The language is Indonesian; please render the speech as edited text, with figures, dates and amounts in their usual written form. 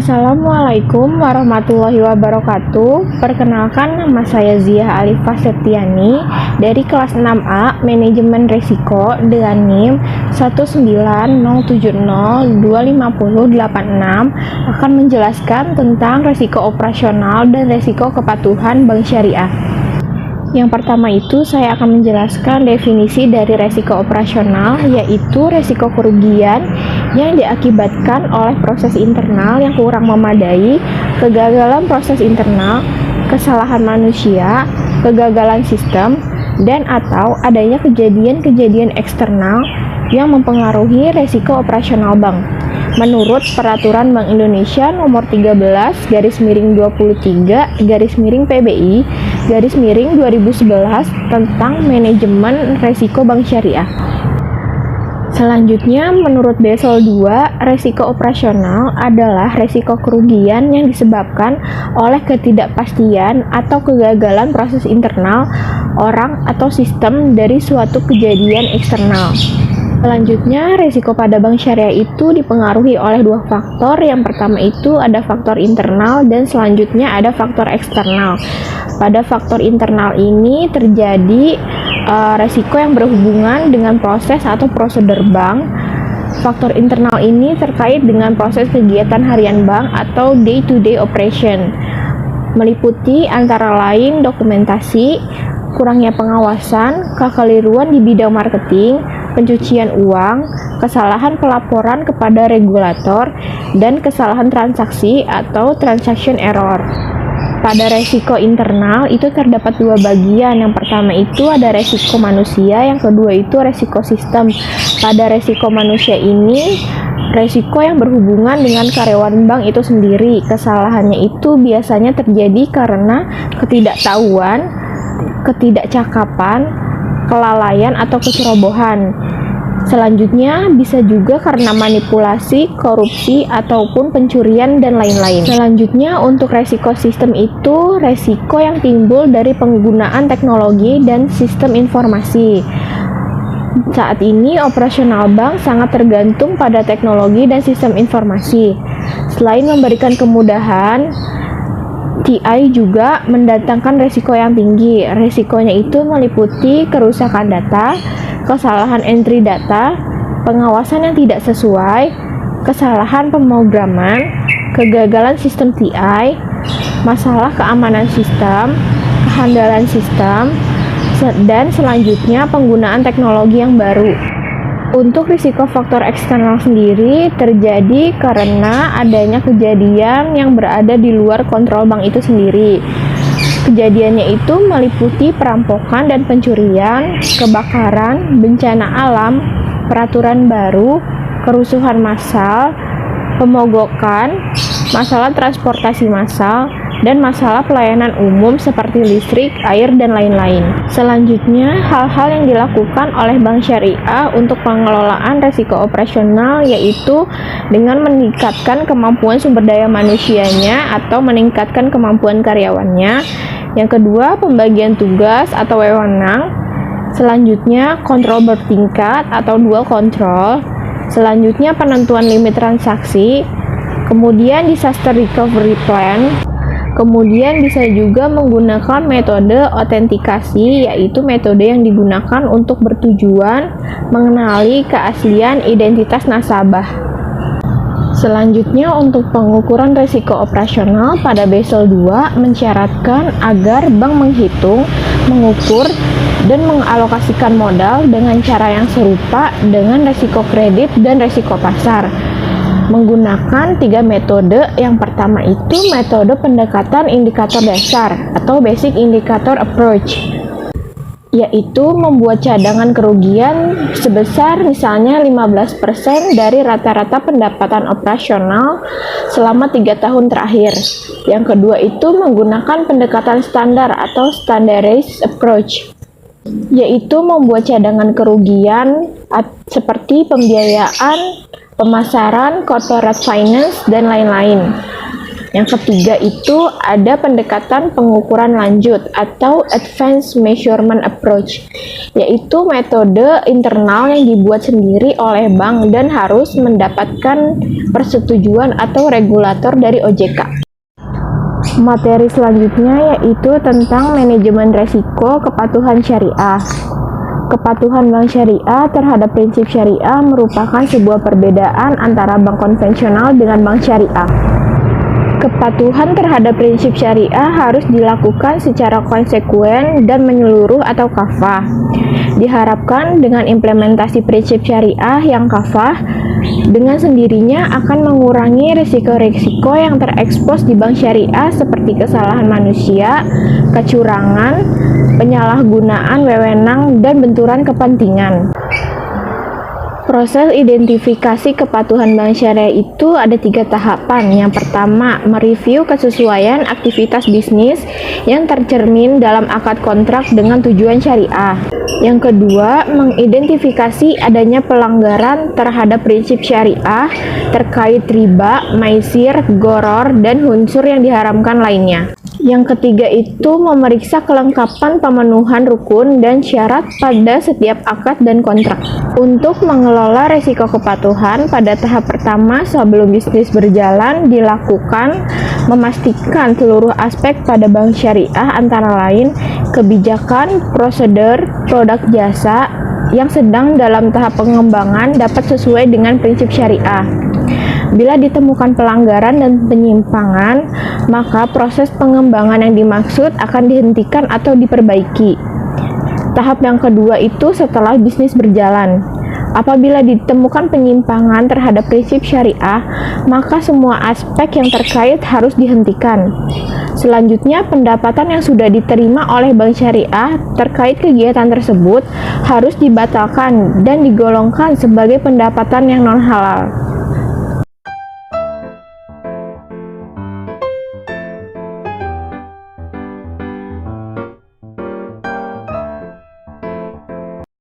Assalamualaikum warahmatullahi wabarakatuh. Perkenalkan, nama saya Zia Alifah Septiani dari kelas 6A Manajemen Risiko dengan NIM 1907025025086 akan menjelaskan tentang risiko operasional dan risiko kepatuhan bank syariah. Yang pertama itu saya akan menjelaskan definisi dari resiko operasional, yaitu resiko kerugian yang diakibatkan oleh proses internal yang kurang memadai, kegagalan proses internal, kesalahan manusia, kegagalan sistem, dan atau adanya kejadian-kejadian eksternal yang mempengaruhi resiko operasional bank. Menurut Peraturan Bank Indonesia Nomor 13/23/PBI/2011 tentang Manajemen Risiko Bank Syariah. Selanjutnya, menurut Basel II, risiko operasional adalah risiko kerugian yang disebabkan oleh ketidakpastian atau kegagalan proses internal, orang, atau sistem dari suatu kejadian eksternal. Selanjutnya, risiko pada bank syariah itu dipengaruhi oleh dua faktor. Yang pertama itu ada faktor internal dan selanjutnya ada faktor eksternal. Pada faktor internal ini terjadi risiko yang berhubungan dengan proses atau prosedur bank. Faktor internal ini terkait dengan proses kegiatan harian bank atau day-to-day operation, meliputi antara lain dokumentasi, kurangnya pengawasan, kekeliruan di bidang marketing, pencucian uang, kesalahan pelaporan kepada regulator, dan kesalahan transaksi atau transaction error. Pada resiko internal itu terdapat dua bagian. Yang pertama itu ada resiko manusia, yang kedua itu resiko sistem. Pada resiko manusia ini, resiko yang berhubungan dengan karyawan bank itu sendiri. Kesalahannya itu biasanya terjadi karena ketidaktahuan, ketidakcakapan, kelalaian atau kecerobohan. Selanjutnya bisa juga karena manipulasi, korupsi, ataupun pencurian dan lain-lain. Selanjutnya untuk resiko sistem itu resiko yang timbul dari penggunaan teknologi dan sistem informasi. Saat ini operasional bank sangat tergantung pada teknologi dan sistem informasi. Selain memberikan kemudahan, TI juga mendatangkan resiko yang tinggi. Resikonya itu meliputi kerusakan data, kesalahan entry data, pengawasan yang tidak sesuai, kesalahan pemrograman, kegagalan sistem TI, masalah keamanan sistem, kehandalan sistem, dan selanjutnya penggunaan teknologi yang baru. Untuk risiko faktor eksternal sendiri terjadi karena adanya kejadian yang berada di luar kontrol bank itu sendiri. Kejadiannya itu meliputi perampokan dan pencurian, kebakaran, bencana alam, peraturan baru, kerusuhan massal, pemogokan, masalah transportasi massal, dan masalah pelayanan umum seperti listrik, air, dan lain-lain. Selanjutnya, hal-hal yang dilakukan oleh bank syariah untuk pengelolaan risiko operasional yaitu dengan meningkatkan kemampuan sumber daya manusianya atau meningkatkan kemampuan karyawannya. Yang kedua, pembagian tugas atau wewenang. Selanjutnya, kontrol bertingkat atau dual control. Selanjutnya, penentuan limit transaksi. Kemudian, disaster recovery plan. Kemudian bisa juga menggunakan metode autentikasi, yaitu metode yang digunakan untuk bertujuan mengenali keaslian identitas nasabah. Selanjutnya, untuk pengukuran risiko operasional pada Basel II mensyaratkan agar bank menghitung, mengukur, dan mengalokasikan modal dengan cara yang serupa dengan risiko kredit dan risiko pasar, menggunakan tiga metode. Yang pertama itu metode pendekatan indikator dasar atau basic indicator approach, yaitu membuat cadangan kerugian sebesar misalnya 15% dari rata-rata pendapatan operasional selama 3 tahun terakhir. Yang kedua itu menggunakan pendekatan standar atau standardized approach, yaitu membuat cadangan kerugian seperti pembiayaan, pemasaran, corporate finance, dan lain-lain. Yang ketiga itu ada pendekatan pengukuran lanjut atau advanced measurement approach, yaitu metode internal yang dibuat sendiri oleh bank dan harus mendapatkan persetujuan atau regulator dari OJK. Materi selanjutnya yaitu tentang manajemen resiko kepatuhan syariah. Kepatuhan bank syariah terhadap prinsip syariah merupakan sebuah perbedaan antara bank konvensional dengan bank syariah. Kepatuhan terhadap prinsip syariah harus dilakukan secara konsekuen dan menyeluruh atau kafah. Diharapkan dengan implementasi prinsip syariah yang kafah, dengan sendirinya akan mengurangi risiko-risiko yang terekspos di bank syariah seperti kesalahan manusia, kecurangan, penyalahgunaan wewenang, dan benturan kepentingan. Proses identifikasi kepatuhan bank syariah itu ada 3 tahapan. Yang pertama, mereview kesesuaian aktivitas bisnis yang tercermin dalam akad kontrak dengan tujuan syariah. Yang kedua, mengidentifikasi adanya pelanggaran terhadap prinsip syariah terkait riba, maisir, goror, dan unsur yang diharamkan lainnya. Yang ketiga itu memeriksa kelengkapan pemenuhan rukun dan syarat pada setiap akad dan kontrak. Untuk mengelola risiko kepatuhan pada tahap pertama sebelum bisnis berjalan dilakukan memastikan seluruh aspek pada bank syariah antara lain kebijakan, prosedur, produk jasa yang sedang dalam tahap pengembangan dapat sesuai dengan prinsip syariah. Bila ditemukan pelanggaran dan penyimpangan, maka proses pengembangan yang dimaksud akan dihentikan atau diperbaiki. Tahap yang kedua itu setelah bisnis berjalan. Apabila ditemukan penyimpangan terhadap prinsip syariah, maka semua aspek yang terkait harus dihentikan. Selanjutnya, pendapatan yang sudah diterima oleh bank syariah terkait kegiatan tersebut harus dibatalkan dan digolongkan sebagai pendapatan yang non-halal.